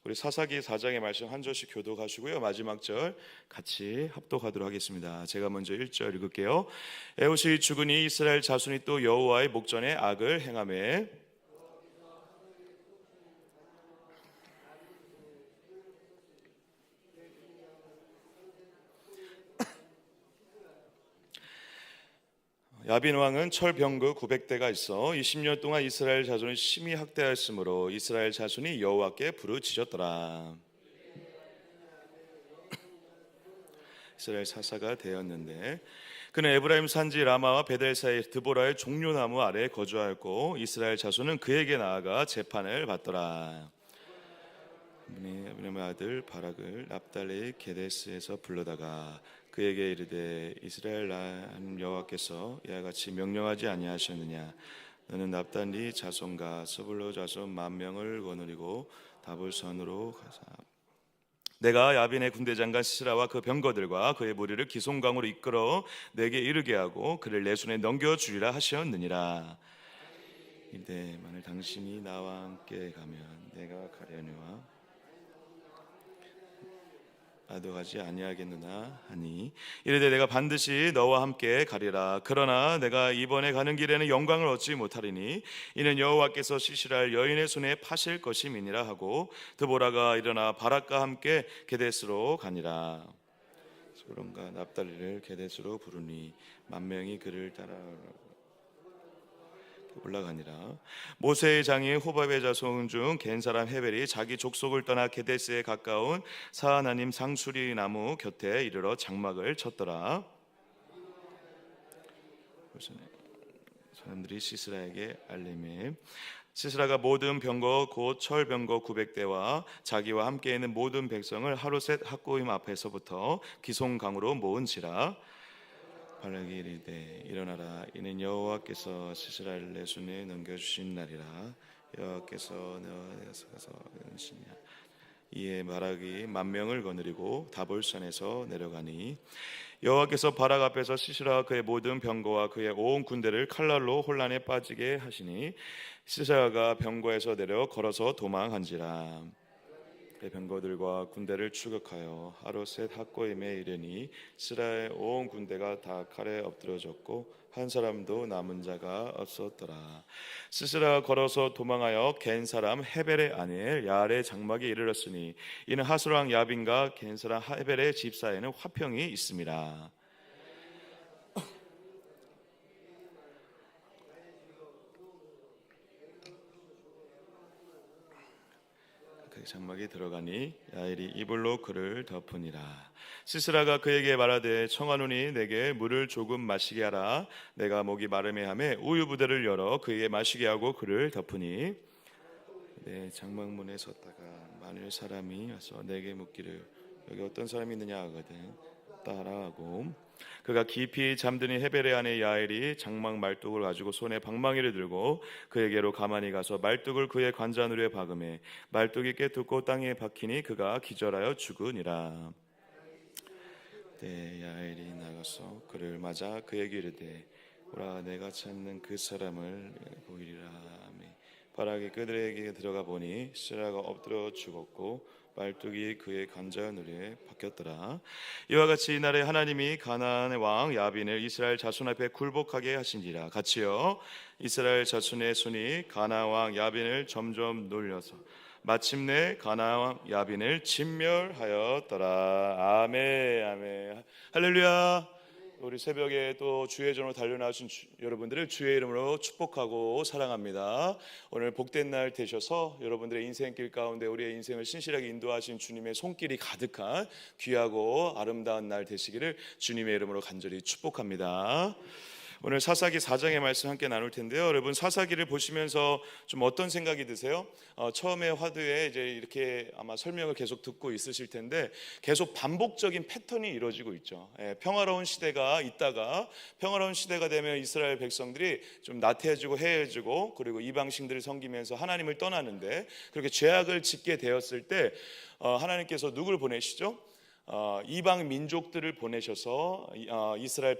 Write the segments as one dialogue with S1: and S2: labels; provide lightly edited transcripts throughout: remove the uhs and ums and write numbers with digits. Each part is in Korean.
S1: 우리 사사기 4장의 말씀 한 절씩 교독하시고요. 마지막 절 같이 합독하도록 하겠습니다. 제가 먼저 1절 읽을게요. 에훗이 죽으니 이스라엘 자손이 또 여호와의 목전에 악을 행하매 야빈 왕은 철병거 900대가 있어 20년 동안 이스라엘 자손을 심히 학대하였으므로 이스라엘 자손이 여호와께 부르짖었더라. 이스라엘 사사가 되었는데 그는 에브라임 산지 라마와 베델 사이 드보라의 종려나무 아래에 거주하였고 이스라엘 자손은 그에게 나아가 재판을 받더라. 아브라함의 아들 바락을 납달리 게데스에서 불러다가 그에게 이르되 이스라엘 하나님 여호와께서 이와 같이 명령하지 아니하셨느냐? 너는 납달리 자손과 스불로 자손 10,000명을 거느리고 다볼산으로 가사 내가 야빈의 군대 장관 시스라와 그 병거들과 그의 무리를 기송강으로 이끌어 내게 이르게 하고 그를 내 손에 넘겨주리라 하셨느니라. 이르되 만일 당신이 나와 함께 가면 내가 가려니와 나도 가지 아니하겠느냐 하니 이르되 내가 반드시 너와 함께 가리라. 그러나 내가 이번에 가는 길에는 영광을 얻지 못하리니 이는 여호와께서 시실할 여인의 손에 파실 것임이니라 하고 드보라가 일어나 바락과 함께 게데스로 가니라. 스불론과 납달리를 게데스로 부르니 10,000명이 그를 따라 올라가니라. 모세의 장인 호밥의 자손 중 겐 사람 헤벨이 자기 족속을 떠나 게데스에 가까운 사하나님 상수리 나무 곁에 이르러 장막을 쳤더라. 사람들이 시스라에게 알림해 시스라가 모든 병거 곧 철병거 900대와 자기와 함께 있는 모든 백성을 하루셋 학고임 앞에서부터 기송강으로 모은지라. 바락이 이르되 일어나라. 이는 여호와께서 시스라를 내 손에 넘겨주신 날이라. 여호와께서 너에서 가서 이르시냐. 이에 바락이 10,000명을 거느리고 다볼산에서 내려가니 여호와께서 바락 앞에서 시스라와 그의 모든 병거와 그의 온 군대를 칼날로 혼란에 빠지게 하시니 시스라가 병거에서 내려 걸어서 도망한지라. 그 병거들과 군대를 추격하여 하루셋 학고임에 이르니 시라의 온 군대가 다 칼에 엎드러졌고 한 사람도 남은 자가 없었더라. 시스라가 걸어서 도망하여 겐 사람 헤벨의 아내 야알의 장막에 이르렀으니 이는 하스랑 야빈과 겐 사람 헤벨의 집 사이에는 화평이 있음이라. 그 장막에 들어가니 야엘이 이불로 그를 덮으니라. 시스라가 그에게 말하되 청하노니 내게 물을 조금 마시게 하라. 내가 목이 마름에 하매 우유 부대를 열어 그에게 마시게 하고 그를 덮으니 내 장막문에 섰다가 만일 사람이 와서 내게 묻기를 여기 어떤 사람이 있느냐 하거든 따라하고 그가 깊이 잠드니 헤벨의 아내 야엘이 장막 말뚝을 가지고 손에 방망이를 들고 그에게로 가만히 가서 말뚝을 그의 관자놀이에 박음에 말뚝이 깨뚫고 땅에 박히니 그가 기절하여 죽으니라. 그때 야엘이 나가서 그를 맞아 그에게 이르되 오라 내가 찾는 그 사람을 보이리라 하매 바락이 그들에게 들어가 보니 시라가 엎드려 죽었고 말뚝이 그의 관자놀이에 박혔더라. 이와 같이 이날에 하나님이 가나안의 왕 야빈을 이스라엘 자손 앞에 굴복하게 하신지라. 같이요. 이스라엘 자손의 손이 가나안 왕 야빈을 점점 놀려서 마침내 가나안 왕 야빈을 진멸하였더라. 아멘. 아멘. 할렐루야. 우리 새벽에 또 주의 전으로 달려나오신 여러분들을 주의 이름으로 축복하고 사랑합니다. 오늘 복된 날 되셔서 여러분들의 인생길 가운데 우리의 인생을 신실하게 인도하신 주님의 손길이 가득한 귀하고 아름다운 날 되시기를 주님의 이름으로 간절히 축복합니다. 오늘 사사기 4장의 말씀 함께 나눌 텐데요. 여러분 사사기를 보시면서 좀 어떤 생각이 드세요? 처음에 화두에 이제 이렇게 아마 설명을 계속 듣고 있으실 텐데 계속 반복적인 패턴이 이루어지고 있죠. 평화로운 시대가 있다가 평화로운 시대가 되면 이스라엘 백성들이 좀 나태해지고 해해지고 그리고 이방신들을 섬기면서 하나님을 떠나는데 그렇게 죄악을 짓게 되었을 때 하나님께서 누굴 보내시죠? 이방 민족들을 보내셔서 이스라엘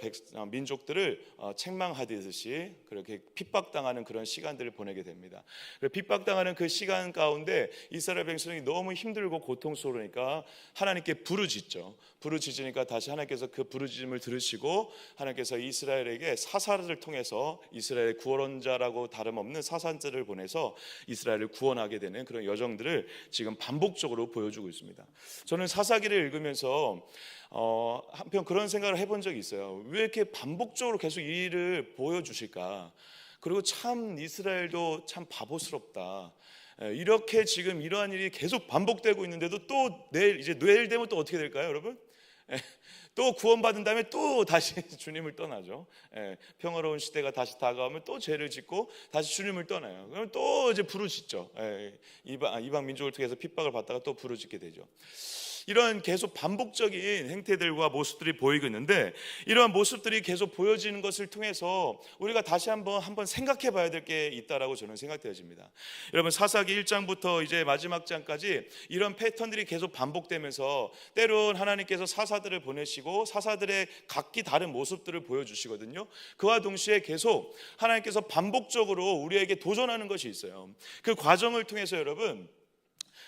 S1: 민족들을 책망하듯이 그렇게 핍박당하는 그런 시간들을 보내게 됩니다. 핍박당하는 그 시간 가운데 이스라엘 백성이 너무 힘들고 고통스러우니까 하나님께 부르짖죠. 부르짖으니까 다시 하나님께서 그 부르짖음을 들으시고 하나님께서 이스라엘에게 사사를 통해서 이스라엘의 구원자라고 다름없는 사산자를 보내서 이스라엘을 구원하게 되는 그런 여정들을 지금 반복적으로 보여주고 있습니다. 저는 사사기를 읽으면서 한편 그런 생각을 해본 적이 있어요. 왜 이렇게 반복적으로 계속 이 일을 보여주실까? 그리고 참 이스라엘도 참 바보스럽다. 이렇게 지금 이러한 일이 계속 반복되고 있는데도 또 내일 되면 또 어떻게 될까요, 여러분? 또 구원받은 다음에 또 다시 주님을 떠나죠. 평화로운 시대가 다시 다가오면 또 죄를 짓고 다시 주님을 떠나요. 그럼 또 이제 부르짖죠. 이방 민족을 통해서 핍박을 받다가 또 부르짖게 되죠. 이런 계속 반복적인 행태들과 모습들이 보이고 있는데, 이러한 모습들이 계속 보여지는 것을 통해서 우리가 다시 한번 생각해 봐야 될 게 있다라고 저는 생각되어집니다. 여러분, 사사기 1장부터 이제 마지막 장까지 이런 패턴들이 계속 반복되면서 때론 하나님께서 사사들을 보내시고 사사들의 각기 다른 모습들을 보여주시거든요. 그와 동시에 계속 하나님께서 반복적으로 우리에게 도전하는 것이 있어요. 그 과정을 통해서 여러분,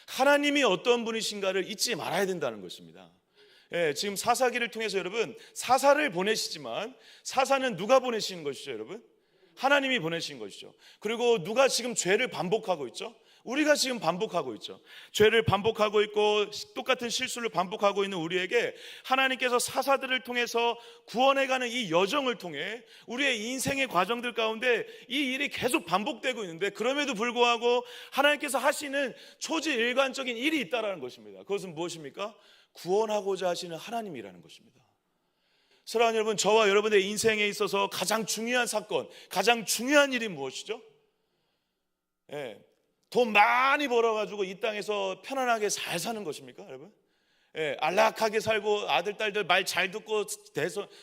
S1: 하나님이 어떤 분이신가를 잊지 말아야 된다는 것입니다. 지금 사사기를 통해서 여러분, 사사를 보내시지만 사사는 누가 보내시는 것이죠, 여러분? 하나님이 보내신 것이죠. 그리고 누가 지금 죄를 반복하고 있죠? 우리가 지금 반복하고 있죠. 죄를 반복하고 있고 똑같은 실수를 반복하고 있는 우리에게 하나님께서 사사들을 통해서 구원해가는 이 여정을 통해 우리의 인생의 과정들 가운데 이 일이 계속 반복되고 있는데, 그럼에도 불구하고 하나님께서 하시는 초지일관적인 일이 있다는 것입니다. 그것은 무엇입니까? 구원하고자 하시는 하나님이라는 것입니다. 사랑하는 여러분, 저와 여러분의 인생에 있어서 가장 중요한 사건, 가장 중요한 일이 무엇이죠? 돈 많이 벌어가지고 이 땅에서 편안하게 잘 사는 것입니까, 여러분? 안락하게 살고 아들, 딸들 말 잘 듣고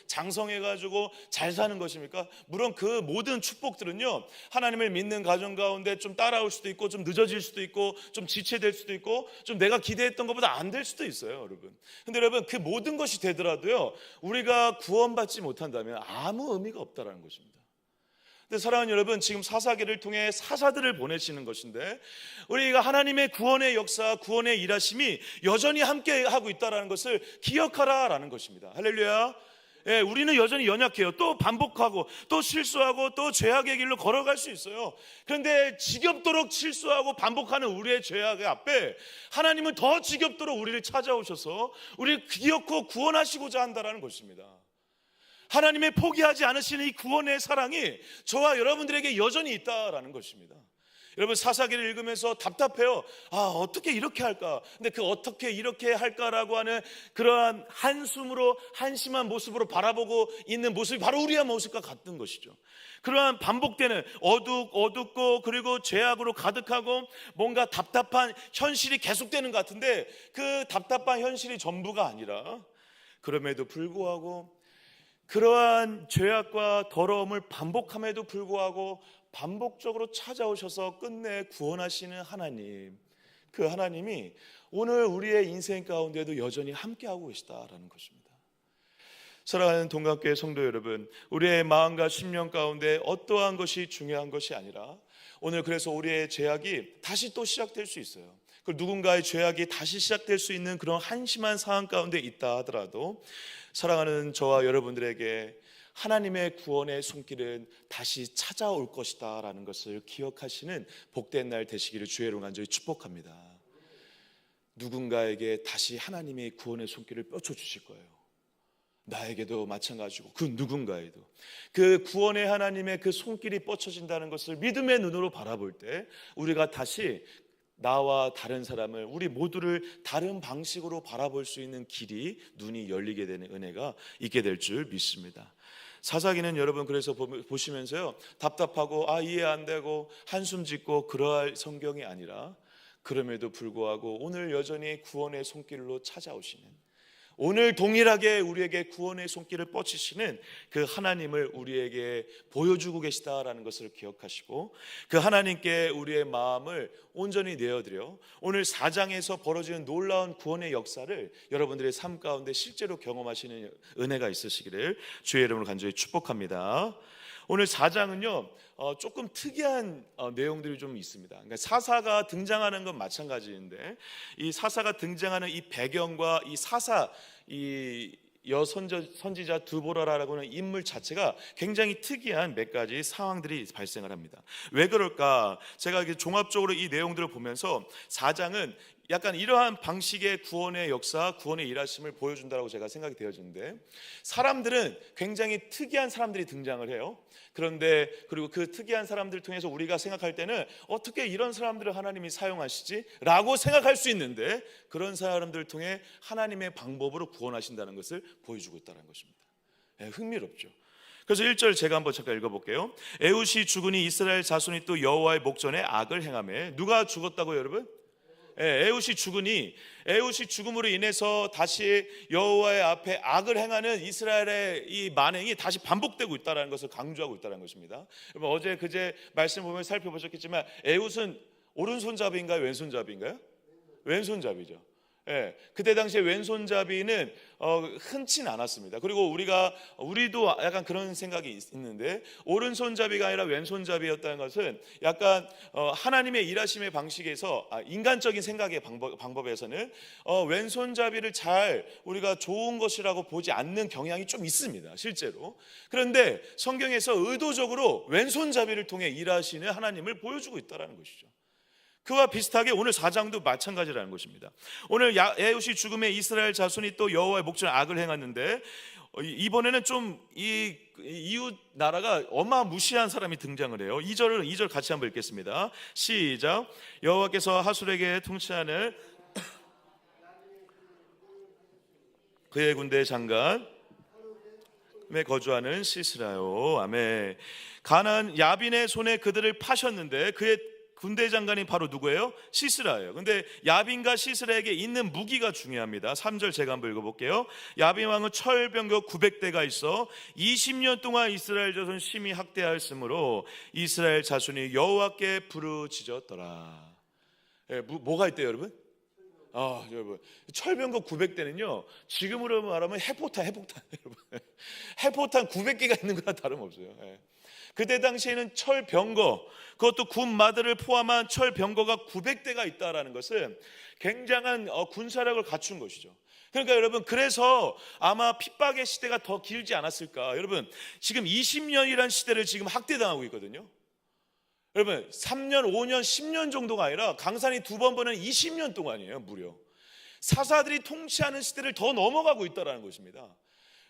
S1: 장성해가지고 잘 사는 것입니까? 물론 그 모든 축복들은요, 하나님을 믿는 가정 가운데 좀 따라올 수도 있고, 좀 늦어질 수도 있고, 좀 지체될 수도 있고, 좀 내가 기대했던 것보다 안 될 수도 있어요, 여러분. 근데 여러분, 그 모든 것이 되더라도요, 우리가 구원받지 못한다면 아무 의미가 없다라는 것입니다. 근데 사랑하는 여러분, 지금 사사기를 통해 사사들을 보내시는 것인데, 우리가 하나님의 구원의 역사, 구원의 일하심이 여전히 함께 하고 있다는 것을 기억하라라는 것입니다. 할렐루야. 우리는 여전히 연약해요. 또 반복하고 또 실수하고 또 죄악의 길로 걸어갈 수 있어요. 그런데 지겹도록 실수하고 반복하는 우리의 죄악의 앞에 하나님은 더 지겹도록 우리를 찾아오셔서 우리를 기억고 구원하시고자 한다는 것입니다. 하나님의 포기하지 않으시는 이 구원의 사랑이 저와 여러분들에게 여전히 있다라는 것입니다. 여러분, 사사기를 읽으면서 답답해요. 어떻게 이렇게 할까? 근데 그 어떻게 이렇게 할까라고 하는 그러한 한숨으로 한심한 모습으로 바라보고 있는 모습이 바로 우리의 모습과 같은 것이죠. 그러한 반복되는 어둡고 그리고 죄악으로 가득하고 뭔가 답답한 현실이 계속되는 것 같은데, 그 답답한 현실이 전부가 아니라, 그럼에도 불구하고 그러한 죄악과 더러움을 반복함에도 불구하고 반복적으로 찾아오셔서 끝내 구원하시는 하나님, 그 하나님이 오늘 우리의 인생 가운데도 여전히 함께하고 계시다라는 것입니다. 사랑하는 동갑교회 성도 여러분, 우리의 마음과 심령 가운데 어떠한 것이 중요한 것이 아니라, 오늘 그래서 우리의 죄악이 다시 또 시작될 수 있어요. 그 누군가의 죄악이 다시 시작될 수 있는 그런 한심한 상황 가운데 있다 하더라도, 사랑하는 저와 여러분들에게 하나님의 구원의 손길은 다시 찾아올 것이다 라는 것을 기억하시는 복된 날 되시기를 주의 이름으로 간절히 축복합니다. 누군가에게 다시 하나님의 구원의 손길을 뻗쳐주실 거예요. 나에게도 마찬가지고 그 누군가에도 그 구원의 하나님의 그 손길이 뻗쳐진다는 것을 믿음의 눈으로 바라볼 때, 우리가 다시 나와 다른 사람을, 우리 모두를 다른 방식으로 바라볼 수 있는 길이, 눈이 열리게 되는 은혜가 있게 될 줄 믿습니다. 사사기는 여러분 그래서 보시면서요, 답답하고 이해 안 되고 한숨 짓고 그러할 성경이 아니라, 그럼에도 불구하고 오늘 여전히 구원의 손길로 찾아오시는, 오늘 동일하게 우리에게 구원의 손길을 뻗치시는 그 하나님을 우리에게 보여주고 계시다라는 것을 기억하시고, 그 하나님께 우리의 마음을 온전히 내어드려 오늘 4장에서 벌어지는 놀라운 구원의 역사를 여러분들의 삶 가운데 실제로 경험하시는 은혜가 있으시기를 주의 이름으로 간절히 축복합니다. 오늘 4장은요 조금 특이한 내용들이 좀 있습니다. 그러니까 사사가 등장하는 건 마찬가지인데, 이 사사가 등장하는 이 배경과 이 사사, 이 선지자 드보라라고 하는 인물 자체가 굉장히 특이한 몇 가지 상황들이 발생을 합니다. 왜 그럴까? 제가 종합적으로 이 내용들을 보면서 4장은 약간 이러한 방식의 구원의 역사, 구원의 일하심을 보여준다고 제가 생각이 되어지는데, 사람들은 굉장히 특이한 사람들이 등장을 해요. 그런데 그리고 그 특이한 사람들을 통해서 우리가 생각할 때는 어떻게 이런 사람들을 하나님이 사용하시지? 라고 생각할 수 있는데, 그런 사람들을 통해 하나님의 방법으로 구원하신다는 것을 보여주고 있다는 것입니다. 흥미롭죠. 그래서 1절 제가 한번 잠깐 읽어볼게요. 에훗이 죽으니 이스라엘 자손이 또 여호와의 목전에 악을 행하매. 누가 죽었다고요, 여러분? 에훗이 죽으니, 에훗이 죽음으로 인해서 다시 여호와의 앞에 악을 행하는 이스라엘의 이 만행이 다시 반복되고 있다는 것을 강조하고 있다는 것입니다. 여러분, 어제 그제 말씀 보면 살펴보셨겠지만 에훗은 오른손잡이인가요, 왼손잡이인가요? 왼손잡이죠. 그때 당시에 왼손잡이는 흔치는 않았습니다. 그리고 우리도 약간 그런 생각이 있는데, 오른손잡이가 아니라 왼손잡이였다는 것은 약간 하나님의 일하심의 방식에서, 인간적인 생각의 방법에서는 왼손잡이를 잘 우리가 좋은 것이라고 보지 않는 경향이 좀 있습니다, 실제로. 그런데 성경에서 의도적으로 왼손잡이를 통해 일하시는 하나님을 보여주고 있다는 것이죠. 그와 비슷하게 오늘 4장도 마찬가지라는 것입니다. 오늘 에훗이 죽음에 이스라엘 자손이 또 여호와의 목전에 악을 행했는데, 이번에는 좀 이 이웃 나라가 어마무시한 사람이 등장을 해요. 2절 같이 한번 읽겠습니다. 시작. 여호와께서 하술에게 통치하는 그의 군대 장관에 거주하는 시스라요. 아멘. 가나안 야빈의 손에 그들을 파셨는데, 그의 군대 장관이 바로 누구예요? 시스라예요. 근데 야빈과 시스라에게 있는 무기가 중요합니다. 3절 제가 한번 읽어볼게요. 야빈 왕은 철병거 900대가 있어 20년 동안 이스라엘 자손 심히 학대하였으므로 이스라엘 자손이 여호와께 부르짖었더라. 뭐가 있대요, 여러분? 여러분, 철병거 900대는요 지금으로 말하면 해포탄 여러분, 해포탄 900개가 있는 거랑 다름없어요. 그때 당시에는 철병거, 그것도 군마들을 포함한 철병거가 900대가 있다라는 것은 굉장한 군사력을 갖춘 것이죠. 그러니까 여러분, 그래서 아마 핍박의 시대가 더 길지 않았을까. 여러분, 지금 20년이란 시대를 지금 학대당하고 있거든요. 여러분, 3년, 5년, 10년 정도가 아니라 강산이 2번 보는 20년 동안이에요, 무려. 사사들이 통치하는 시대를 더 넘어가고 있다는 것입니다.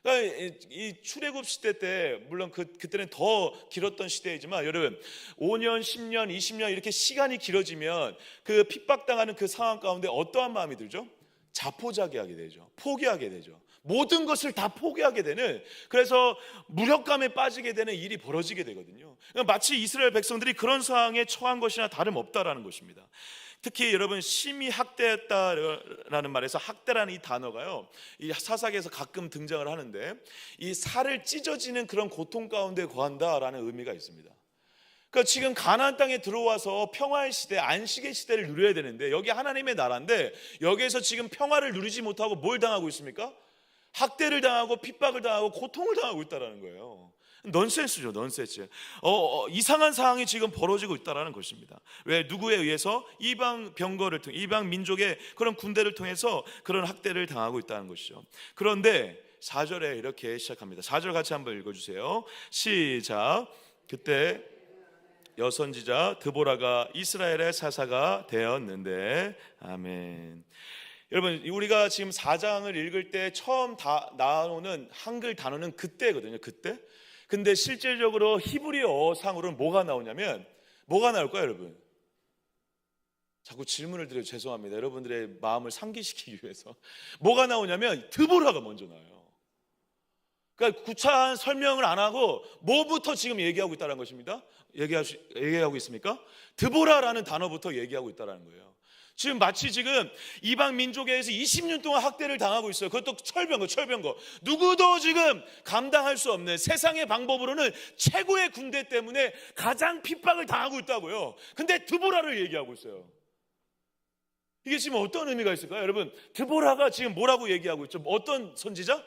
S1: 그러니까 이 출애굽 시대 때, 물론 그때는 더 길었던 시대이지만, 여러분 5년, 10년, 20년 이렇게 시간이 길어지면 그 핍박당하는 그 상황 가운데 어떠한 마음이 들죠? 자포자기하게 되죠. 포기하게 되죠. 모든 것을 다 포기하게 되는, 그래서 무력감에 빠지게 되는 일이 벌어지게 되거든요. 그러니까 마치 이스라엘 백성들이 그런 상황에 처한 것이나 다름없다라는 것입니다. 특히 여러분, 심히 학대했다라는 말에서 학대라는 이 단어가요, 이 사사기에서 가끔 등장을 하는데, 이 살을 찢어지는 그런 고통 가운데 거한다라는 의미가 있습니다. 그러니까 지금 가나안 땅에 들어와서 평화의 시대, 안식의 시대를 누려야 되는데, 여기 하나님의 나라인데 여기에서 지금 평화를 누리지 못하고 뭘 당하고 있습니까? 학대를 당하고 핍박을 당하고 고통을 당하고 있다는 거예요. 넌센스죠, 넌센스. 이상한 상황이 지금 벌어지고 있다는 것입니다. 왜? 누구에 의해서? 이방 병거를 통해, 이방 민족의 그런 군대를 통해서 그런 학대를 당하고 있다는 것이죠. 그런데 4절에 이렇게 시작합니다. 4절 같이 한번 읽어주세요. 시작. 그때 여선지자 드보라가 이스라엘의 사사가 되었는데. 아멘. 여러분, 우리가 지금 4장을 읽을 때 처음 나오는 한글 단어는 그때거든요. 그때. 근데 실질적으로 히브리어 상으로는 뭐가 나오냐면, 뭐가 나올까요, 여러분? 자꾸 질문을 드려서 죄송합니다. 여러분들의 마음을 상기시키기 위해서. 뭐가 나오냐면 드보라가 먼저 나와요. 그러니까 구차한 설명을 안 하고 뭐부터 지금 얘기하고 있다는 것입니다. 얘기하고 있습니까? 드보라라는 단어부터 얘기하고 있다는 거예요.
S2: 지금 마치 지금 이방 민족에 의해서 20년 동안 학대를 당하고 있어요. 그것도 철병거. 누구도 지금 감당할 수 없는 세상의 방법으로는 최고의 군대 때문에 가장 핍박을 당하고 있다고요. 근데 드보라를 얘기하고 있어요. 이게 지금 어떤 의미가 있을까요? 여러분, 드보라가 지금 뭐라고 얘기하고 있죠? 어떤 선지자?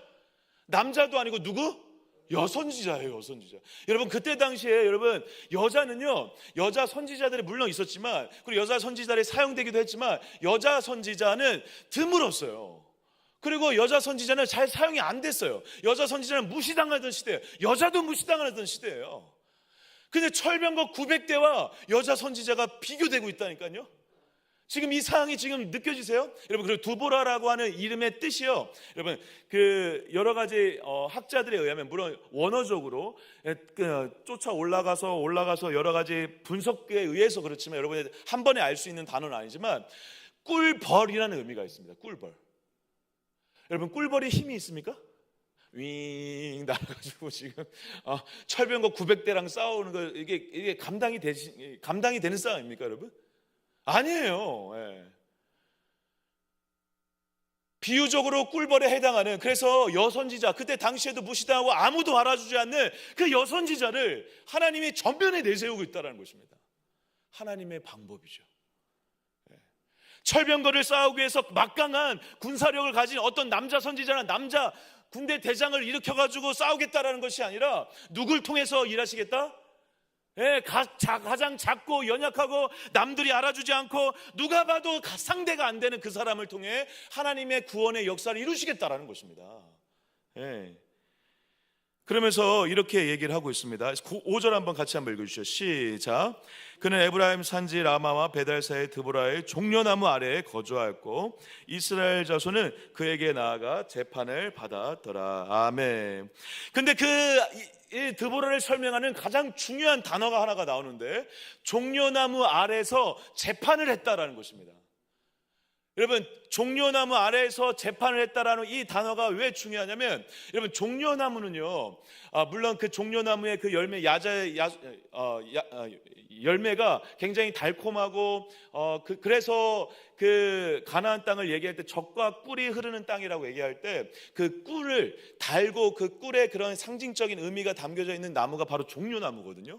S2: 남자도 아니고 누구? 여선지자예요, 여선지자. 여러분, 그때 당시에 여러분, 여자는요, 여자 선지자들이 물론 있었지만, 그리고 여자 선지자들이 사용되기도 했지만, 여자 선지자는 드물었어요. 그리고 여자 선지자는 잘 사용이 안 됐어요. 여자 선지자는 무시당하던 시대예요. 여자도 무시당하던 시대예요. 근데 철병거 900대와 여자 선지자가 비교되고 있다니까요. 지금 이 상황이 지금 느껴지세요? 여러분, 그리고 두보라라고 하는 이름의 뜻이요, 여러분, 그 여러 가지 학자들에 의하면, 물론 원어적으로 쫓아 올라가서 여러 가지 분석에 의해서 그렇지만, 여러분이 한 번에 알 수 있는 단어는 아니지만, 꿀벌이라는 의미가 있습니다. 꿀벌. 여러분, 꿀벌이 힘이 있습니까? 윙 날아가지고 지금 철병거 900대랑 싸우는 거, 이게 감당이 되는 싸움입니까, 여러분? 아니에요. 예. 비유적으로 꿀벌에 해당하는, 그래서 여선지자, 그때 당시에도 무시당하고 아무도 알아주지 않는 그 여선지자를 하나님이 전면에 내세우고 있다는 것입니다. 하나님의 방법이죠. 예. 철병거를 싸우기 위해서 막강한 군사력을 가진 어떤 남자 선지자나 남자 군대 대장을 일으켜가지고 싸우겠다라는 것이 아니라, 누굴 통해서 일하시겠다? 예, 가장 작고 연약하고 남들이 알아주지 않고 누가 봐도 상대가 안 되는 그 사람을 통해 하나님의 구원의 역사를 이루시겠다라는 것입니다. 예. 그러면서 이렇게 얘기를 하고 있습니다. 5절 한번 같이 한번 읽어주시죠. 시작. 그는 에브라임 산지 라마와 베달 사이 드보라의 종려나무 아래에 거주하였고 이스라엘 자손은 그에게 나아가 재판을 받았더라. 아멘. 근데 이 드보라를 설명하는 가장 중요한 단어가 하나가 나오는데, 종려나무 아래에서 재판을 했다라는 것입니다. 여러분, 종려나무 아래에서 재판을 했다라는 이 단어가 왜 중요하냐면, 여러분, 종려나무는요, 물론 그 종려나무의 그 열매, 열매가 굉장히 달콤하고, 그래서 그 가나안 땅을 얘기할 때 적과 꿀이 흐르는 땅이라고 얘기할 때, 그 꿀을 달고 그 꿀에 그런 상징적인 의미가 담겨져 있는 나무가 바로 종려나무거든요.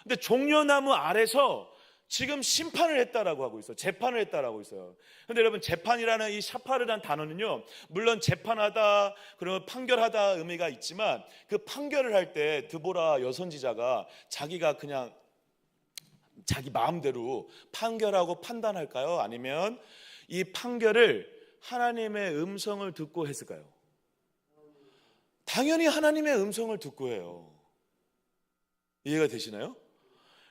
S2: 근데 종려나무 아래서 지금 심판을 했다라고 하고 있어요. 재판을 했다라고 있어요. 근데 여러분, 재판이라는 이 샤파르란 단어는요, 물론 재판하다, 그리고 판결하다 의미가 있지만, 그 판결을 할 때 드보라 여선지자가 자기가 그냥 자기 마음대로 판결하고 판단할까요? 아니면 이 판결을 하나님의 음성을 듣고 했을까요? 당연히 하나님의 음성을 듣고 해요. 이해가 되시나요?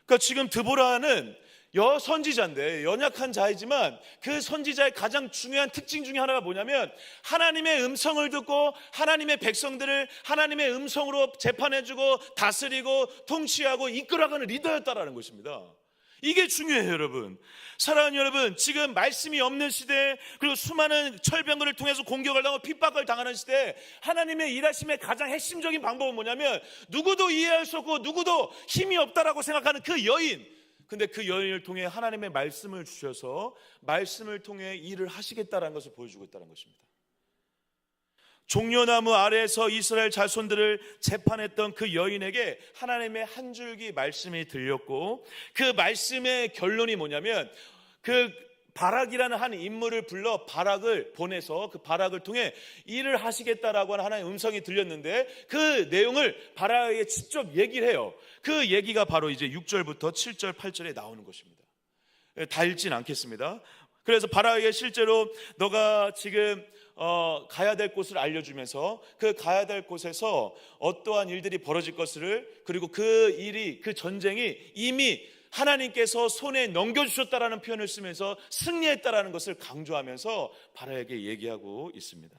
S2: 그러니까 지금 드보라는 여선지자인데, 연약한 자이지만 그 선지자의 가장 중요한 특징 중에 하나가 뭐냐면, 하나님의 음성을 듣고 하나님의 백성들을 하나님의 음성으로 재판해주고 다스리고 통치하고 이끌어가는 리더였다라는 것입니다. 이게 중요해요, 여러분. 사랑하는 여러분, 지금 말씀이 없는 시대, 그리고 수많은 철병거를 통해서 공격을 당하고 핍박을 당하는 시대, 하나님의 일하심의 가장 핵심적인 방법은 뭐냐면, 누구도 이해할 수 없고 누구도 힘이 없다라고 생각하는 그 여인, 근데 그 여인을 통해 하나님의 말씀을 주셔서 말씀을 통해 일을 하시겠다라는 것을 보여주고 있다는 것입니다. 종려나무 아래에서 이스라엘 자손들을 재판했던 그 여인에게 하나님의 한 줄기 말씀이 들렸고, 그 말씀의 결론이 뭐냐면, 그 바락이라는 한 인물을 불러 바락을 보내서 그 바락을 통해 일을 하시겠다라고 하는 하나님의 음성이 들렸는데, 그 내용을 바락에게 직접 얘기를 해요. 그 얘기가 바로 이제 6절부터 7절 8절에 나오는 것입니다. 다 읽진 않겠습니다. 그래서 바락에게 실제로 너가 지금 가야 될 곳을 알려주면서, 그 가야 될 곳에서 어떠한 일들이 벌어질 것을, 그리고 그 일이, 그 전쟁이 이미 하나님께서 손에 넘겨주셨다라는 표현을 쓰면서 승리했다라는 것을 강조하면서 바락에게 얘기하고 있습니다.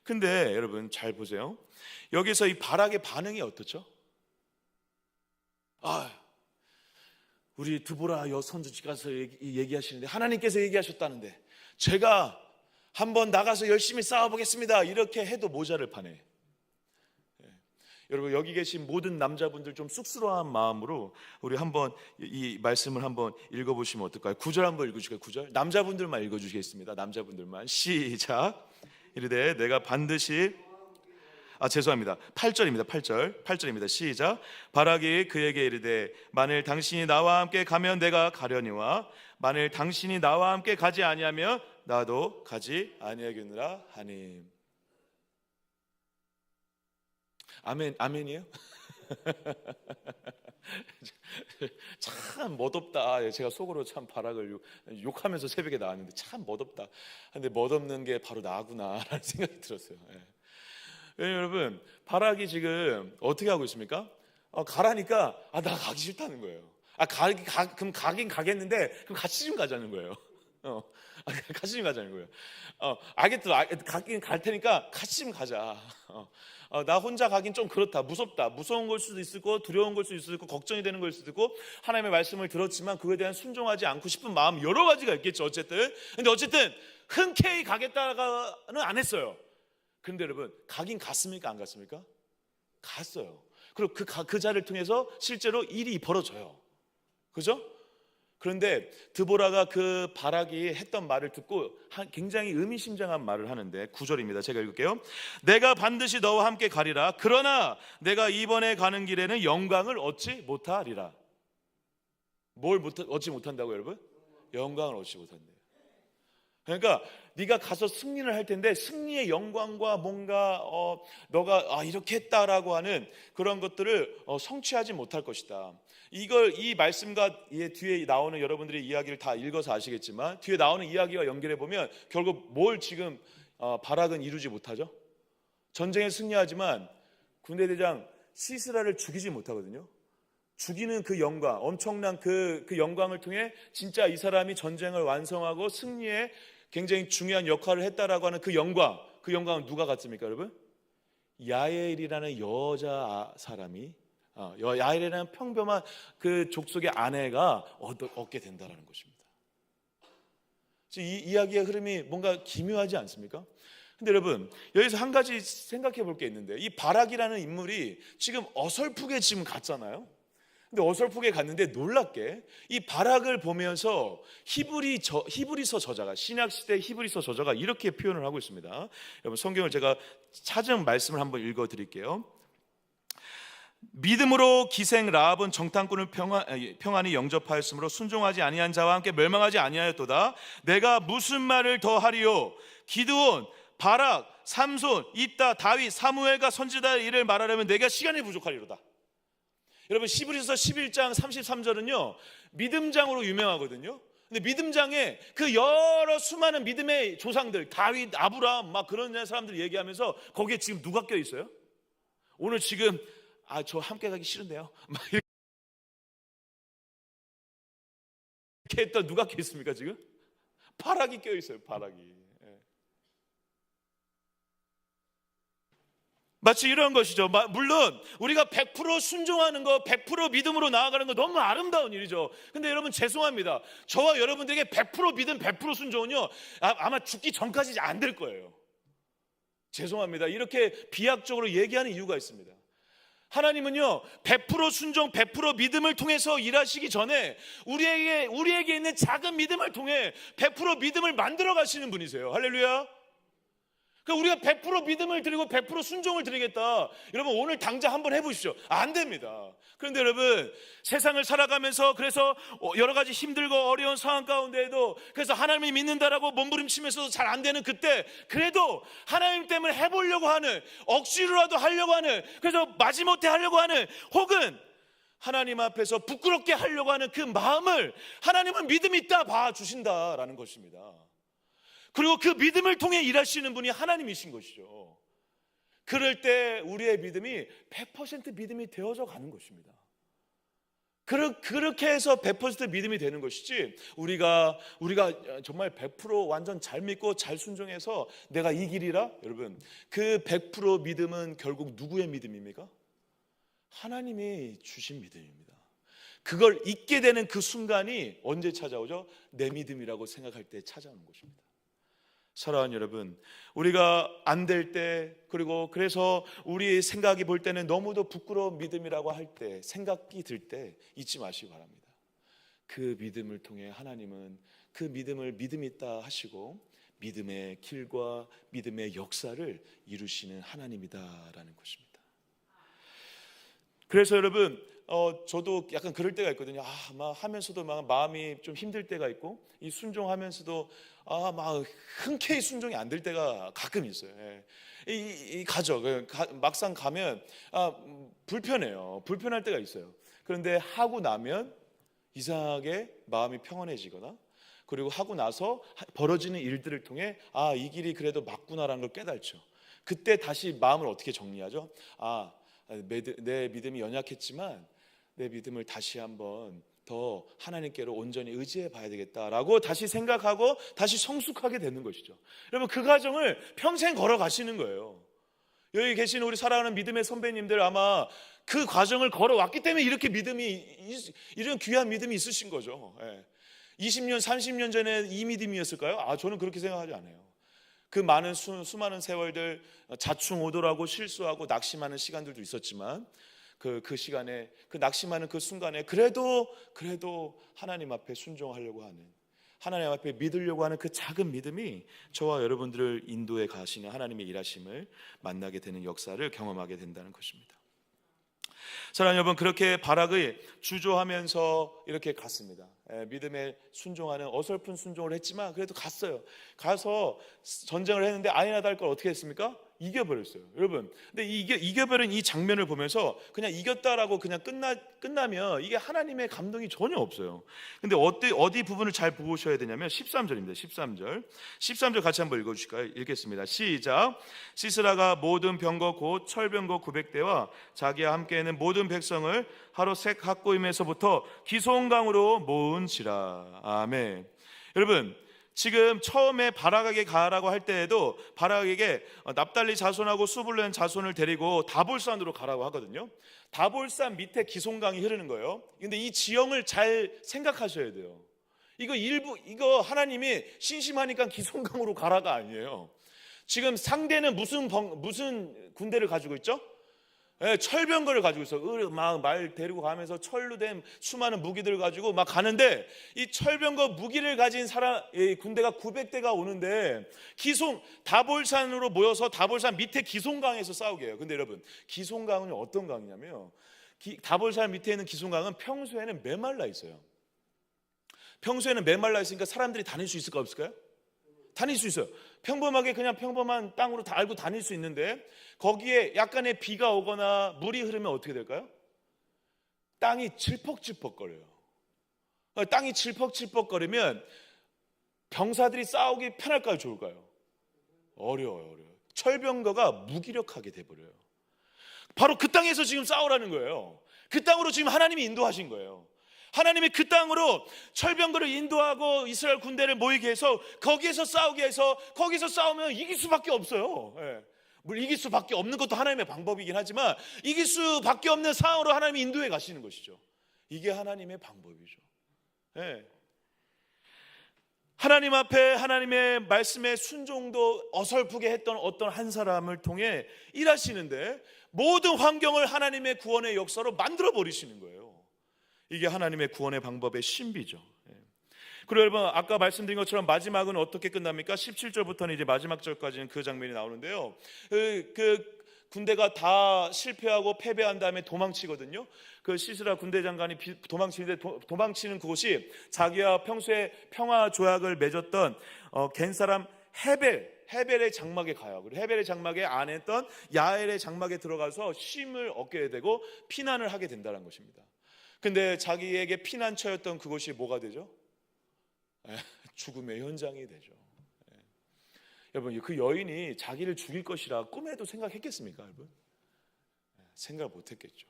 S2: 근데 여러분 잘 보세요. 여기서 이 바락의 반응이 어떻죠? 우리 드보라 여선지자께서 얘기하시는데, 하나님께서 얘기하셨다는데 제가 한번 나가서 열심히 싸워보겠습니다, 이렇게 해도 모자를 파네. 여러분 여기 계신 모든 남자분들 좀 쑥스러운 마음으로 우리 한번 이 말씀을 한번 읽어보시면 어떨까요? 9절 한번 읽어주실까요? 9절 남자분들만 읽어주시겠습니다. 남자분들만 시작. 이르되 내가 반드시 죄송합니다. 8절입니다. 8절입니다. 시작. 바락이 그에게 이르되 만일 당신이 나와 함께 가면 내가 가려니와 만일 당신이 나와 함께 가지 아니하면 나도 가지 아니하겠느라 하니. 아멘, 아멘이에요? 참 멋없다. 제가 속으로 참 바락을 욕하면서 새벽에 나왔는데 참 멋없다. 근데 멋없는 게 바로 나구나라는 생각이 들었어요. 왜냐면 여러분 바락이 지금 어떻게 하고 있습니까? 가라니까 나 가기 싫다는 거예요. 그럼 가긴 가겠는데 그럼 같이 좀 가자는 거예요. 같이 좀 가자는 거예요. 알겠다. 가긴 갈 테니까 같이 좀 가자. 나 혼자 가긴 좀 그렇다. 무섭다. 무서운 걸 수도 있을 거고 두려운 걸 수도 있을 거고 걱정이 되는 걸 수도 있고 하나님의 말씀을 들었지만 그거에 대한 순종하지 않고 싶은 마음 여러 가지가 있겠죠. 근데 어쨌든 흔쾌히 가겠다가는 안 했어요. 그런데 여러분 가긴 갔습니까? 안 갔습니까? 갔어요. 그리고 그 자를 통해서 실제로 일이 벌어져요. 그죠? 그런데 드보라가 그 바락이 했던 말을 듣고 굉장히 의미심장한 말을 하는데 9절입니다. 제가 읽을게요. 내가 반드시 너와 함께 가리라. 그러나 내가 이번에 가는 길에는 영광을 얻지 못하리라. 뭘 얻지 못한다고 여러분? 영광을 얻지 못한대요. 그러니까 네가 가서 승리를 할 텐데 승리의 영광과 뭔가 너가 이렇게 했다라고 하는 그런 것들을 성취하지 못할 것이다. 이 말씀과 뒤에 나오는 여러분들의 이야기를 다 읽어서 아시겠지만 뒤에 나오는 이야기와 연결해 보면 결국 뭘 지금 바락은 이루지 못하죠. 전쟁에 승리하지만 군대대장 시스라를 죽이지 못하거든요. 죽이는 그 영광, 엄청난 그 영광을 통해 진짜 이 사람이 전쟁을 완성하고 승리에 굉장히 중요한 역할을 했다라고 하는 그 영광은 누가 갖습니까, 여러분? 야엘이라는 여자 사람이 야엘이라는 평범한 그 족속의 아내가 얻게 된다라는 것입니다. 이 이야기의 흐름이 뭔가 기묘하지 않습니까? 근데 여러분 여기서 한 가지 생각해 볼 게 있는데 이 바락이라는 인물이 지금 어설프게 지금 갔잖아요. 근데 어설프게 갔는데 놀랍게 이 바락을 보면서 히브리서 저자가 신약시대 히브리서 저자가 이렇게 표현을 하고 있습니다. 여러분 성경을 제가 찾은 말씀을 한번 읽어드릴게요. 믿음으로 기생 라합은 정탐꾼을 평안히 영접하였으므로 순종하지 아니한 자와 함께 멸망하지 아니하였도다. 내가 무슨 말을 더 하리요? 기드온, 바락, 삼손, 입다, 다윗, 사무엘과 선지자의 일을 말하려면 내가 시간이 부족하리로다. 여러분 히브리서 11장 33절은요 믿음장으로 유명하거든요. 근데 믿음장에 그 여러 수많은 믿음의 조상들 다윗, 아브라함 막 그런 사람들 얘기하면서 거기에 지금 누가 껴 있어요? 오늘 지금 저 함께 가기 싫은데요 막 이렇게 했던 누가 껴 있습니까? 지금 바락이 껴 있어요. 바락이. 마치 이런 것이죠. 물론 우리가 100% 순종하는 거 100% 믿음으로 나아가는 거 너무 아름다운 일이죠. 근데 여러분 죄송합니다. 저와 여러분들에게 100% 믿음 100% 순종은요 아마 죽기 전까지 안 될 거예요. 죄송합니다. 이렇게 비약적으로 얘기하는 이유가 있습니다. 하나님은요 100% 순종 100% 믿음을 통해서 일하시기 전에 우리에게 있는 작은 믿음을 통해 100% 믿음을 만들어 가시는 분이세요. 할렐루야. 그러니까 우리가 100% 믿음을 드리고 100% 순종을 드리겠다. 여러분 오늘 당장 한번 해보십시오. 안 됩니다. 그런데 여러분 세상을 살아가면서 그래서 여러 가지 힘들고 어려운 상황 가운데에도 그래서 하나님을 믿는다라고 몸부림치면서도 잘 안 되는 그때 그래도 하나님 때문에 해보려고 하는 억지로라도 하려고 하는 그래서 마지못해 하려고 하는 혹은 하나님 앞에서 부끄럽게 하려고 하는 그 마음을 하나님은 믿음이 있다 봐주신다라는 것입니다. 그리고 그 믿음을 통해 일하시는 분이 하나님이신 것이죠. 그럴 때 우리의 믿음이 100% 믿음이 되어져 가는 것입니다. 그렇게 해서 100% 믿음이 되는 것이지 우리가 정말 100% 완전 잘 믿고 잘 순종해서 내가 이 길이라 여러분 그 100% 믿음은 결국 누구의 믿음입니까? 하나님이 주신 믿음입니다. 그걸 잊게 되는 그 순간이 언제 찾아오죠? 내 믿음이라고 생각할 때 찾아오는 것입니다. 사랑하는 여러분, 우리가 안 될 때, 그리고 그래서 우리 생각이 볼 때는 너무도 부끄러운 믿음이라고 할 때, 생각이 들 때 잊지 마시기 바랍니다. 그 믿음을 통해 하나님은 그 믿음을 믿음 있다 하시고 믿음의 길과 믿음의 역사를 이루시는 하나님이다라는 것입니다. 그래서 여러분, 저도 약간 그럴 때가 있거든요. 막 하면서도 막 마음이 좀 힘들 때가 있고, 이 순종하면서도 막 흔쾌히 순종이 안 될 때가 가끔 있어요. 예. 가죠. 막상 가면 불편해요. 불편할 때가 있어요. 그런데 하고 나면 이상하게 마음이 평안해지거나, 그리고 하고 나서 벌어지는 일들을 통해 이 길이 그래도 맞구나라는 걸 깨달죠. 그때 다시 마음을 어떻게 정리하죠? 내 믿음이 연약했지만 내 믿음을 다시 한번 더 하나님께로 온전히 의지해 봐야 되겠다라고 다시 생각하고 다시 성숙하게 되는 것이죠. 여러분, 그 과정을 평생 걸어가시는 거예요. 여기 계신 우리 사랑하는 믿음의 선배님들 아마 그 과정을 걸어왔기 때문에 이렇게 이런 귀한 믿음이 있으신 거죠. 20년, 30년 전에 이 믿음이었을까요? 저는 그렇게 생각하지 않아요. 그 많은 수많은 세월들 자충우돌하고 실수하고 낙심하는 시간들도 있었지만 그 시간에, 그 낙심하는 그 순간에 그래도 하나님 앞에 순종하려고 하는, 하나님 앞에 믿으려고 하는 그 작은 믿음이 저와 여러분들을 인도해 가시는 하나님의 일하심을 만나게 되는 역사를 경험하게 된다는 것입니다. 사랑하는 여러분, 그렇게 바락이 주저하면서 이렇게 갔습니다. 믿음에 순종하는 어설픈 순종을 했지만 그래도 갔어요. 가서 전쟁을 했는데 아니나 다를 걸 어떻게 했습니까? 이겨버렸어요. 여러분, 근데 이겨버린 이 장면을 보면서 그냥 이겼다라고 그냥 끝나면 이게 하나님의 감동이 전혀 없어요. 근데 어디 부분을 잘 보셔야 되냐면 13절입니다. 13절 같이 한번 읽어주실까요? 읽겠습니다. 시작. 시스라가 모든 병거 곧 철병거 900대와 자기와 함께하는 모든 백성을 하로색 학고임에서부터 기송강으로 모은지라. 아멘. 여러분, 지금 처음에 바락에게 가라고 할 때에도 바락에게 납달리 자손하고 수불렌 자손을 데리고 다볼산으로 가라고 하거든요. 다볼산 밑에 기송강이 흐르는 거예요. 근데 이 지형을 잘 생각하셔야 돼요. 이거 하나님이 심심하니까 기송강으로 가라가 아니에요. 지금 상대는 무슨 군대를 가지고 있죠? 철병거를 가지고 있어. 막 말 데리고 가면서 철로 된 수많은 무기들을 가지고 막 가는데, 이 철병거 무기를 가진 군대가 900대가 오는데 다볼산으로 모여서 다볼산 밑에 기송강에서 싸우게 해요. 근데 여러분, 기송강은 어떤 강이냐면요, 다볼산 밑에 있는 기송강은 평소에는 메말라 있어요. 평소에는 메말라 있으니까 사람들이 다닐 수 있을까 없을까요? 다닐 수 있어요. 평범하게 그냥 평범한 땅으로 다 알고 다닐 수 있는데, 거기에 약간의 비가 오거나 물이 흐르면 어떻게 될까요? 땅이 질퍽질퍽거려요. 땅이 질퍽질퍽거리면 병사들이 싸우기 편할까요, 좋을까요? 어려워요. 철병거가 무기력하게 돼버려요. 바로 그 땅에서 지금 싸우라는 거예요. 그 땅으로 지금 하나님이 인도하신 거예요. 하나님이 그 땅으로 철병거를 인도하고 이스라엘 군대를 모이게 해서 거기에서 싸우게 해서, 거기서 싸우면 이길 수밖에 없어요. 물론 이길 수밖에 없는 것도 하나님의 방법이긴 하지만 이길 수밖에 없는 상황으로 하나님이 인도해 가시는 것이죠. 이게 하나님의 방법이죠. 하나님 앞에 하나님의 말씀에 순종도 어설프게 했던 어떤 한 사람을 통해 일하시는데, 모든 환경을 하나님의 구원의 역사로 만들어 버리시는 거예요. 이게 하나님의 구원의 방법의 신비죠. 그리고 여러분, 아까 말씀드린 것처럼 마지막은 어떻게 끝납니까? 17절부터는 이제 마지막 절까지는 그 장면이 나오는데요. 그 군대가 다 실패하고 패배한 다음에 도망치거든요. 그 시스라 군대 장관이 도망치는데, 도망치는 그곳이 자기와 평소에 평화 조약을 맺었던 겐 사람 헤벨의 장막에 가요. 그리고 헤벨의 장막에 안에 있던 야엘의 장막에 들어가서 쉼을 얻게 되고 피난을 하게 된다는 것입니다. 근데 자기에게 피난처였던 그곳이 뭐가 되죠? 죽음의 현장이 되죠. 여러분, 그 여인이 자기를 죽일 것이라 꿈에도 생각했겠습니까, 여러분? 생각 못했겠죠.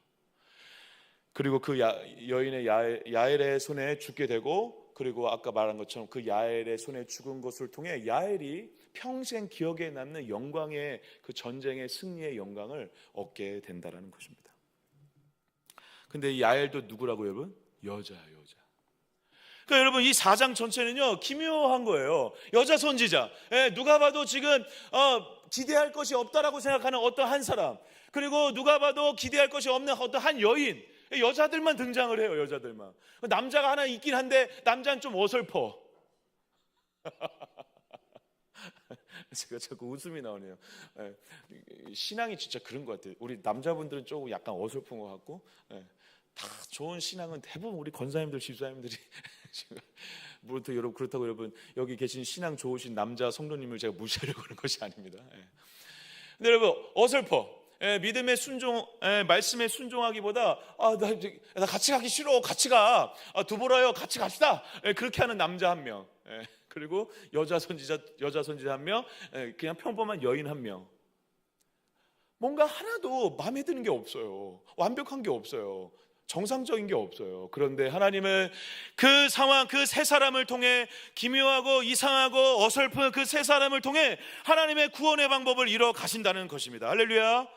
S2: 그리고 그 여인의 야엘의 손에 죽게 되고, 그리고 아까 말한 것처럼 그 야엘의 손에 죽은 것을 통해 야엘이 평생 기억에 남는 영광의, 그 전쟁의 승리의 영광을 얻게 된다는 것입니다. 근데 이 야엘도 누구라고요, 여러분? 여자예요, 여자. 그러니까 여러분 이 4장 전체는요 기묘한 거예요. 여자 선지자, 누가 봐도 지금 기대할 것이 없다라고 생각하는 어떤 한 사람, 그리고 누가 봐도 기대할 것이 없는 어떤 한 여인, 여자들만 등장을 해요. 여자들만. 남자가 하나 있긴 한데 남자는 좀 어설퍼. 제가 자꾸 웃음이 나오네요. 신앙이 진짜 그런 것 같아요. 우리 남자분들은 조금 약간 어설픈 것 같고, 다 좋은 신앙은 대부분 우리 권사님들, 집사님들이 물론 여러분 그렇다고 여러분 여기 계신 신앙 좋으신 남자 성도님을 제가 무시하려고 하는 것이 아닙니다. 근데 여러분 어설퍼, 믿음의 순종, 말씀에 순종하기보다 나 같이 가기 싫어, 같이 가, 두보라요, 같이 갑시다, 그렇게 하는 남자 한 명, 그리고 여자 선지자 한 명, 그냥 평범한 여인 한 명. 뭔가 하나도 마음에 드는 게 없어요. 완벽한 게 없어요. 정상적인 게 없어요. 그런데 하나님은 그 상황, 그 세 사람을 통해, 기묘하고 이상하고 어설픈 그 세 사람을 통해 하나님의 구원의 방법을 이뤄 가신다는 것입니다. 할렐루야.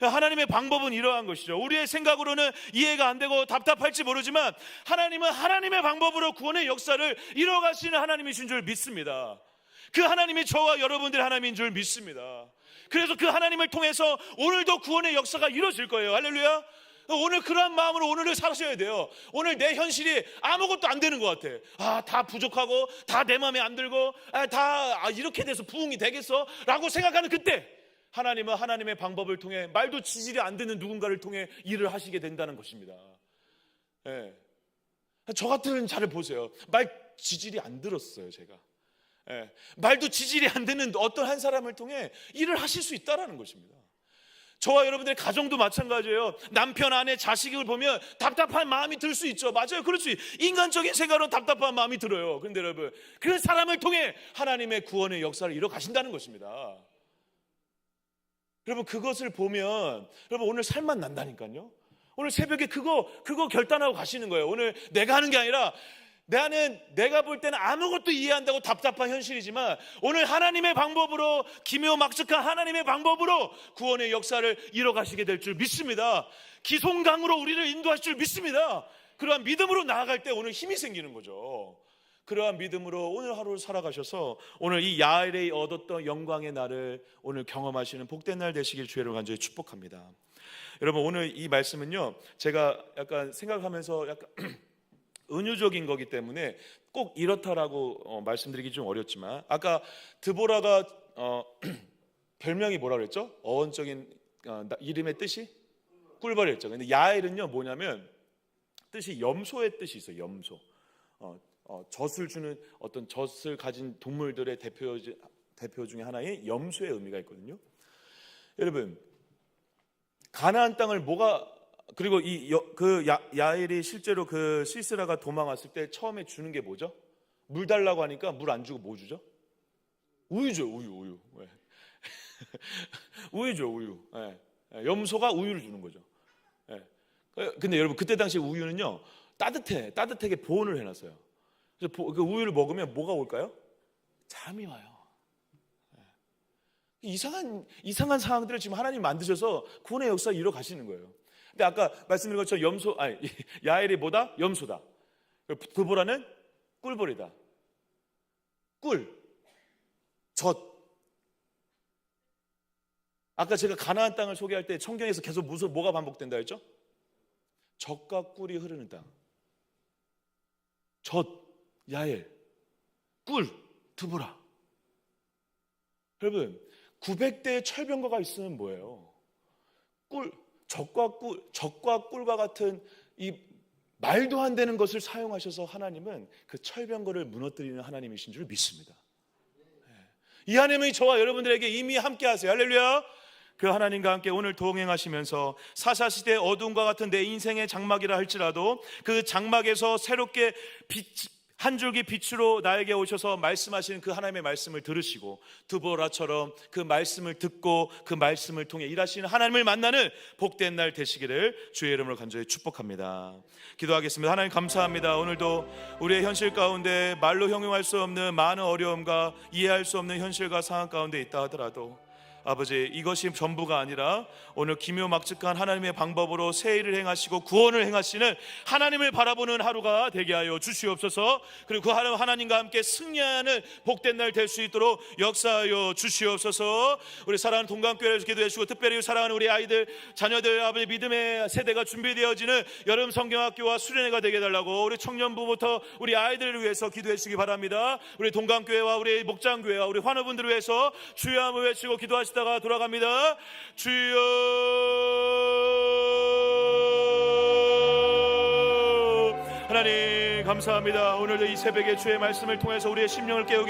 S2: 하나님의 방법은 이러한 것이죠. 우리의 생각으로는 이해가 안 되고 답답할지 모르지만 하나님은 하나님의 방법으로 구원의 역사를 이뤄 가시는 하나님이신 줄 믿습니다. 그 하나님이 저와 여러분들의 하나님인 줄 믿습니다. 그래서 그 하나님을 통해서 오늘도 구원의 역사가 이루어질 거예요. 할렐루야. 오늘 그러한 마음으로 오늘을 사셔야 돼요. 오늘 내 현실이 아무것도 안 되는 것 같아. 다 부족하고 다 내 마음에 안 들고 다 이렇게 돼서 부흥이 되겠어? 라고 생각하는 그때 하나님은 하나님의 방법을 통해 말도 지질이 안 되는 누군가를 통해 일을 하시게 된다는 것입니다. 저 같은 자를 보세요. 말 지질이 안 들었어요. 제가 말도 지질이 안 되는 어떤 한 사람을 통해 일을 하실 수 있다는 것입니다. 저와 여러분들의 가정도 마찬가지예요. 남편, 아내, 자식을 보면 답답한 마음이 들 수 있죠. 맞아요. 그렇지. 인간적인 생각으로 답답한 마음이 들어요. 그런데 여러분, 그 사람을 통해 하나님의 구원의 역사를 이뤄 가신다는 것입니다. 여러분, 그것을 보면 여러분 오늘 살만 난다니까요. 오늘 새벽에 그거 결단하고 가시는 거예요. 오늘 내가 하는 게 아니라 내가 볼 때는 아무것도 이해 안 되고 답답한 현실이지만 오늘 하나님의 방법으로, 기묘막측한 하나님의 방법으로 구원의 역사를 이뤄가시게 될 줄 믿습니다. 기송강으로 우리를 인도하실 줄 믿습니다. 그러한 믿음으로 나아갈 때 오늘 힘이 생기는 거죠. 그러한 믿음으로 오늘 하루를 살아가셔서 오늘 이 야엘이 얻었던 영광의 날을 오늘 경험하시는 복된 날 되시길 주의로 간절히 축복합니다. 여러분, 오늘 이 말씀은요, 제가 약간 생각하면서 약간 은유적인 거기 때문에 꼭 이렇다라고 말씀드리기 좀 어렵지만, 아까 드보라가 별명이 뭐라 그랬죠? 어원적인 이름의 뜻이 꿀벌이었죠. 근데 야엘은요 뭐냐면 뜻이 염소의 뜻이 있어요. 염소. 젖을 주는 어떤 젖을 가진 동물들의 대표 중에 하나의 염소의 의미가 있거든요. 여러분, 가나안 땅을 그리고 야엘이 실제로 그 시스라가 도망왔을 때 처음에 주는 게 뭐죠? 물 달라고 하니까 물 안 주고 뭐 주죠? 우유죠. 우유. 네. 우유죠. 우유. 네. 염소가 우유를 주는 거죠. 네. 근데 여러분, 그때 당시 우유는요 따뜻하게 보온을 해놨어요. 그래서 그 우유를 먹으면 뭐가 올까요? 잠이 와요. 이상한 상황들을 지금 하나님 만드셔서 구원의 역사 이뤄 가시는 거예요. 근데 아까 말씀드린 것처럼 야엘이 뭐다? 염소다. 드보라는 꿀벌이다. 젖. 아까 제가 가나안 땅을 소개할 때 성경에서 계속 뭐가 반복된다 했죠? 젖과 꿀이 흐르는 땅. 젖, 야엘, 꿀, 드보라. 여러분, 900대의 철병거가 있으면 뭐예요? 젖과 꿀과 같은 이 말도 안 되는 것을 사용하셔서 하나님은 그 철병거를 무너뜨리는 하나님이신 줄 믿습니다. 이 하나님이 저와 여러분들에게 이미 함께 하세요. 할렐루야. 그 하나님과 함께 오늘 동행하시면서 사사시대의 어둠과 같은 내 인생의 장막이라 할지라도 그 장막에서 새롭게 한 줄기 빛으로 나에게 오셔서 말씀하시는 그 하나님의 말씀을 들으시고 드보라처럼 그 말씀을 듣고 그 말씀을 통해 일하시는 하나님을 만나는 복된 날 되시기를 주의 이름으로 간절히 축복합니다. 기도하겠습니다. 하나님 감사합니다. 오늘도 우리의 현실 가운데 말로 형용할 수 없는 많은 어려움과 이해할 수 없는 현실과 상황 가운데 있다 하더라도
S1: 아버지, 이것이 전부가 아니라 오늘 기묘막측한 하나님의 방법으로 새 일을 행하시고 구원을 행하시는 하나님을 바라보는 하루가 되게 하여 주시옵소서. 그리고 그 하나님과 함께 승리하는 복된 날 될 수 있도록 역사하여 주시옵소서. 우리 사랑하는 동강교회를 기도해 주시고, 특별히 사랑하는 우리 아이들, 자녀들, 아버지 믿음의 세대가 준비되어지는 여름 성경학교와 수련회가 되게 해달라고 우리 청년부부터 우리 아이들을 위해서 기도해 주시기 바랍니다. 우리 동강교회와 우리 목장교회와 우리 환우분들을 위해서 주여 한번 외치고 기도하시다가 돌아갑니다. 주여. 하나님 감사합니다. 오늘도 이 새벽에 주의 말씀을 통해서 우리의 심령을 깨우게